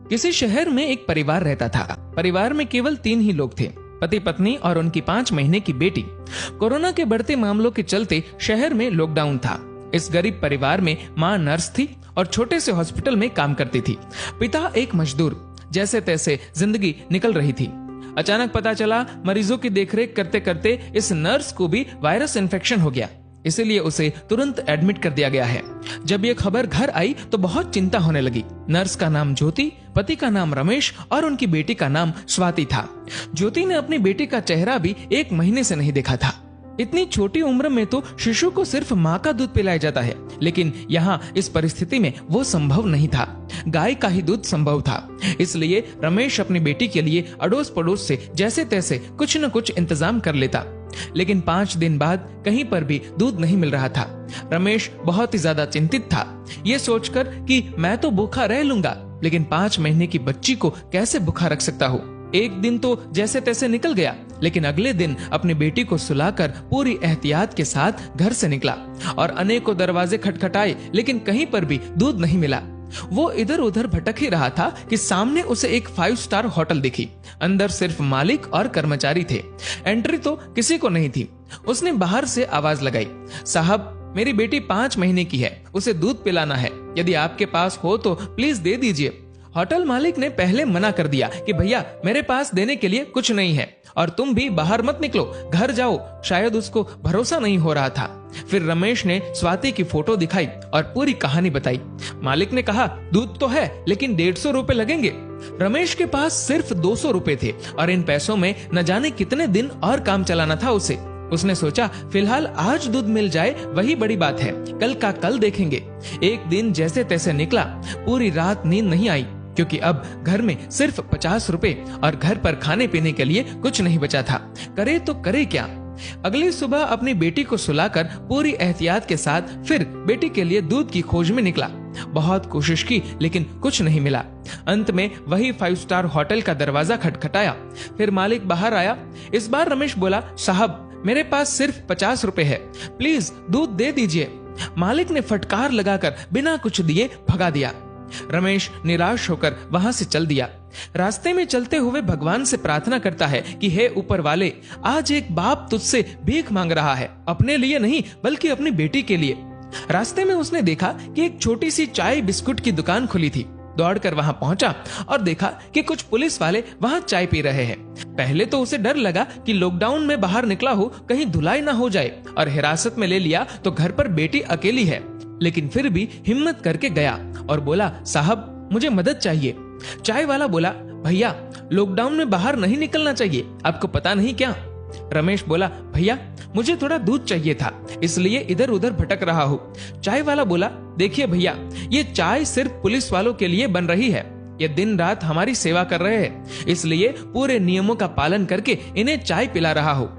किसी शहर में एक परिवार रहता था। परिवार में केवल 3 ही लोग थे, पति पत्नी और उनकी 5 महीने की बेटी। कोरोना के बढ़ते मामलों के चलते शहर में लॉकडाउन था। इस गरीब परिवार में माँ नर्स थी और छोटे से हॉस्पिटल में काम करती थी। पिता एक मजदूर। जैसे तैसे जिंदगी निकल रही थी। अचानक पता चला मरीजों की देखरेख करते करते इस नर्स को भी वायरस इन्फेक्शन हो गया, इसीलिए उसे तुरंत एडमिट कर दिया गया है। जब ये खबर घर आई तो बहुत चिंता होने लगी। नर्स का नाम ज्योति, पति का नाम रमेश और उनकी बेटी का नाम स्वाति था। ज्योति ने अपनी बेटी का चेहरा भी 1 महीने से नहीं देखा था। इतनी छोटी उम्र में तो शिशु को सिर्फ माँ का दूध पिलाया जाता है, लेकिन यहाँ इस परिस्थिति में वो संभव नहीं था। गाय का ही दूध संभव था। इसलिए रमेश अपनी बेटी के लिए अड़ोस पड़ोस से जैसे तैसे कुछ न कुछ इंतजाम कर लेता, लेकिन 5 दिन बाद कहीं पर भी दूध नहीं मिल रहा था। रमेश बहुत ही ज्यादा चिंतित था, ये सोचकर कि मैं तो भूखा रह लूंगा, लेकिन 5 महीने की बच्ची को कैसे भूखा रख सकता हूँ। एक दिन तो जैसे तैसे निकल गया, लेकिन अगले दिन अपनी बेटी को सुलाकर पूरी एहतियात के साथ घर से निकला और अनेकों दरवाजे खटखटाए, लेकिन कहीं पर भी दूध नहीं मिला। वो इधर उधर भटक ही रहा था कि सामने उसे एक 5 स्टार होटल दिखी। अंदर सिर्फ मालिक और कर्मचारी थे। एंट्री तो किसी को नहीं थी। उसने बाहर से आवाज लगाई, साहब मेरी बेटी 5 महीने की है, उसे दूध पिलाना है, यदि आपके पास हो तो प्लीज दे दीजिए। होटल मालिक ने पहले मना कर दिया कि भैया मेरे पास देने के लिए कुछ नहीं है और तुम भी बाहर मत निकलो, घर जाओ। शायद उसको भरोसा नहीं हो रहा था। फिर रमेश ने स्वाति की फोटो दिखाई और पूरी कहानी बताई। मालिक ने कहा दूध तो है, लेकिन 150 रुपए लगेंगे। रमेश के पास सिर्फ 200 रुपए थे और इन पैसों में न जाने कितने दिन और काम चलाना था उसे। उसने सोचा फिलहाल आज दूध मिल जाए वही बड़ी बात है, कल का कल देखेंगे। एक दिन जैसे तैसे निकला। पूरी रात नींद नहीं आई, क्योंकि अब घर में सिर्फ 50 रुपए और घर पर खाने पीने के लिए कुछ नहीं बचा था। करे तो करे क्या। अगली सुबह अपनी बेटी को सुलाकर पूरी एहतियात के साथ फिर बेटी के लिए दूध की खोज में निकला। बहुत कोशिश की, लेकिन कुछ नहीं मिला। अंत में वही 5 स्टार होटल का दरवाजा खटखटाया। फिर मालिक बाहर आया। इस बार रमेश बोला, साहब मेरे पास सिर्फ 50 रुपए है, प्लीज दूध दे दीजिए। मालिक ने फटकार लगाकर बिना कुछ दिए भगा दिया। रमेश निराश होकर वहां से चल दिया। रास्ते में चलते हुए भगवान से प्रार्थना करता है कि हे ऊपर वाले, आज एक बाप तुझसे भीख मांग रहा है, अपने लिए नहीं बल्कि अपनी बेटी के लिए। रास्ते में उसने देखा कि एक छोटी सी चाय बिस्कुट की दुकान खुली थी। दौड़कर वहां पहुंचा और देखा कि कुछ पुलिस वाले वहां चाय पी रहे हैं। पहले तो उसे डर लगा कि लॉकडाउन में बाहर निकला हो, कहीं धुलाई ना हो जाए और हिरासत में ले लिया तो घर पर बेटी अकेली है, लेकिन फिर भी हिम्मत करके गया और बोला, साहब मुझे मदद चाहिए। चाय वाला बोला, भैया लॉकडाउन में बाहर नहीं निकलना चाहिए, आपको पता नहीं क्या। रमेश बोला, भैया मुझे थोड़ा दूध चाहिए था, इसलिए इधर उधर भटक रहा हूँ। चाय वाला बोला, देखिए भैया, ये चाय सिर्फ पुलिस वालों के लिए बन रही है, ये दिन रात हमारी सेवा कर रहे हैं, इसलिए पूरे नियमों का पालन करके इन्हें चाय पिला रहा हूँ,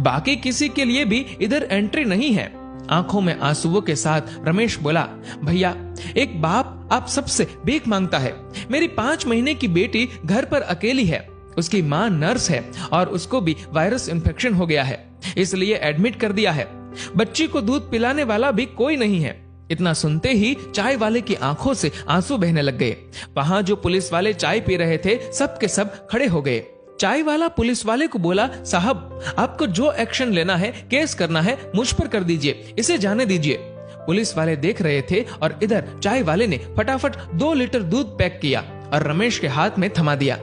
बाकी किसी के लिए भी इधर एंट्री नहीं है। आंखों में आंसुओं के साथ रमेश बोला, भैया एक बाप आप सबसे भीख मांगता है, मेरी 5 महीने की बेटी घर पर अकेली है, उसकी माँ नर्स है और उसको भी वायरस इन्फेक्शन हो गया है, इसलिए एडमिट कर दिया है। बच्ची को दूध पिलाने वाला भी कोई नहीं है। इतना सुनते ही चाय वाले की आंखों से आंसू बहने लग गए। वहां जो पुलिस वाले चाय पी रहे थे सब के सब खड़े हो गए। चाय वाला पुलिस वाले को बोला, साहब आपको जो एक्शन लेना है, केस करना है, मुझ पर कर दीजिए, इसे जाने दीजिए। पुलिस वाले देख रहे थे और इधर चाय वाले ने फटाफट 2 लीटर दूध पैक किया और रमेश के हाथ में थमा दिया।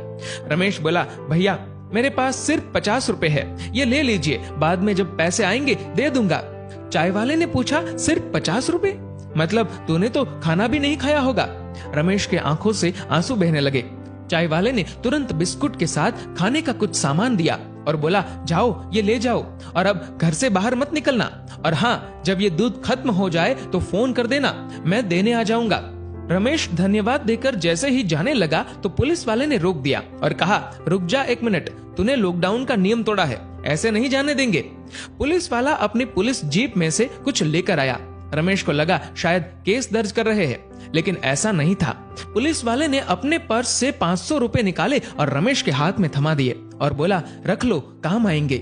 रमेश बोला, भैया मेरे पास सिर्फ 50 रुपए है, ये ले लीजिए, बाद में जब पैसे आएंगे दे दूंगा। चाय वाले ने पूछा, सिर्फ 50 रुपए? मतलब तूने तो खाना भी नहीं खाया होगा। रमेश के आंखों से आंसू बहने लगे। चाय वाले ने तुरंत बिस्कुट के साथ खाने का कुछ सामान दिया और बोला, जाओ ये ले जाओ और अब घर से बाहर मत निकलना, और हाँ जब ये दूध खत्म हो जाए तो फोन कर देना, मैं देने आ जाऊंगा। रमेश धन्यवाद देकर जैसे ही जाने लगा तो पुलिस वाले ने रोक दिया और कहा, रुक जा 1 मिनट, तूने लॉकडाउन का नियम तोड़ा है, ऐसे नहीं जाने देंगे। पुलिस वाला अपनी पुलिस जीप में से कुछ लेकर आया। रमेश को लगा शायद केस दर्ज कर रहे हैं, लेकिन ऐसा नहीं था। पुलिस वाले ने अपने पर्स से 500 रुपए निकाले और रमेश के हाथ में थमा दिए और बोला, रख लो, काम आएंगे।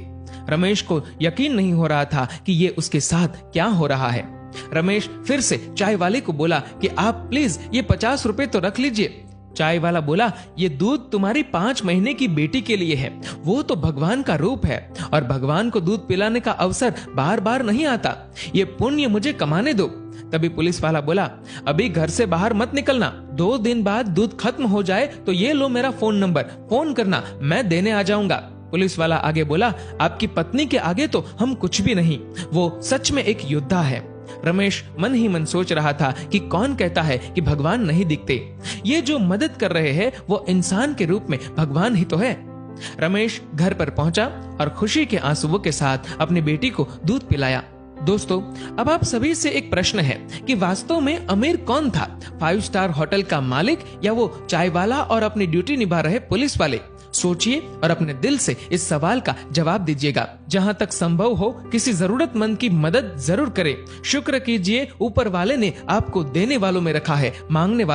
रमेश को यकीन नहीं हो रहा था कि ये उसके साथ क्या हो रहा है। रमेश फिर से चाय वाले को बोला कि आप प्लीज ये 50 रुपए तो रख लीजिए। चाय वाला बोला, ये दूध तुम्हारी 5 महीने की बेटी के लिए है। वो तो भगवान का रूप है और भगवान को दूध पिलाने का अवसर बार बार नहीं आता। ये पुण्य मुझे कमाने दो। तभी पुलिस वाला बोला, अभी घर से बाहर मत निकलना, 2 दिन बाद दूध खत्म हो जाए तो ये लो मेरा फोन नंबर, फोन करना, मैं देने आ जाऊंगा। पुलिस वाला आगे बोला, आपकी पत्नी के आगे तो हम कुछ भी नहीं, वो सच में एक योद्धा है। रमेश मन ही मन सोच रहा था कि कौन कहता है कि भगवान नहीं दिखते। ये जो मदद कर रहे हैं वो इंसान के रूप में भगवान ही तो है। रमेश घर पर पहुंचा और खुशी के आंसुओं के साथ अपनी बेटी को दूध पिलाया। दोस्तों, अब आप सभी से एक प्रश्न है कि वास्तव में अमीर कौन था, 5 स्टार होटल का मालिक या वो चाय वाला और अपनी ड्यूटी निभा रहे पुलिस वाले? सोचिए और अपने दिल से इस सवाल का जवाब दीजिएगा। जहां तक संभव हो किसी जरूरतमंद की मदद जरूर करें। शुक्र कीजिए, ऊपर वाले ने आपको देने वालों में रखा है, मांगने वालों